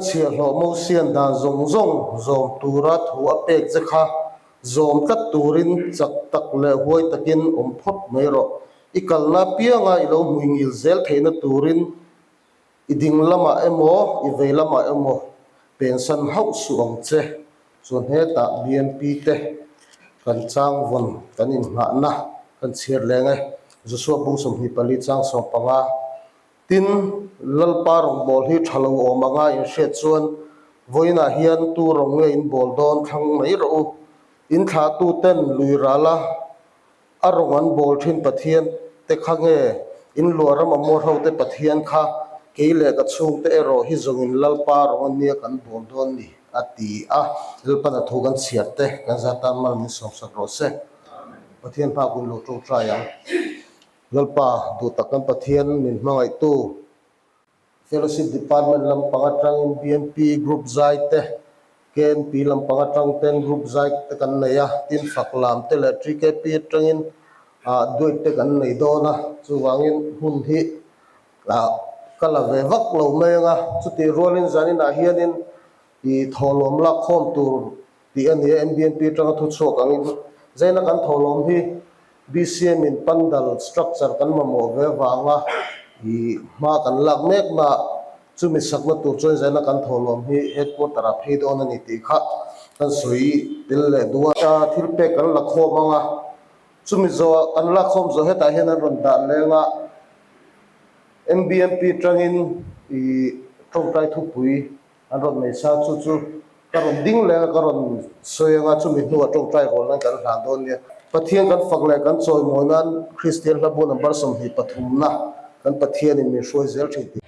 chia lo mo sian dan zong zom tura thu apek je kha zom tat turin chak tak le huai takin phot mai ro ikalna pianga ilo muingil zel theina turin iding lama emo ivei lama emo pension hau suang che chon he ta BNP te kan chang von kanin nga na kan chher lengai Joshua bung som hi pali chang som panga tin lalpa rong bol hi thalo omanga in she chuan voina hian tu rong nge in bol don thang mai ro in tha tu ten luirala arongan bol thin pathian te khange in luaram amor ho te pathian kha keile ka chung te ero hi zongin lalpa rong ania kan bol don ni ati a lalpana thogan chiate kan zatan mal ni som sak ro se pathian pa kun lo tong tra yang lalpa du takan pathian min mangai tu fellowship department lam pangatang in BNP group zaite KNP lam pangatang ten group zait te kan neya tin faklam te electric KP tangin duit te kan nei dona chuwangin hun hi kala ve vak lo menga chuti rolin zanin a hianin I tholom la khom tur ti ani BNP tang thu chok angin zaina kan tholom hi BCM in pandal structure kan mamo ve wanga I ma kan lak mek ma chumi sakna tur choi zaina kan tholom hi headquarter a phei don ani ti kha kan sui til le duwa thil pe kan la khom anga chumi zo kan la khom zo heta hian ron da lenga BNP tangin I tongtai thu pui anron nei sa chu karon ding le karon soyanga chumi nu tongtai hol nan kan han don ne pathian kan fakle kan choi monan Christian labu number som hi pathumna kan pathian in mi shoi zel thi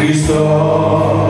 Christ.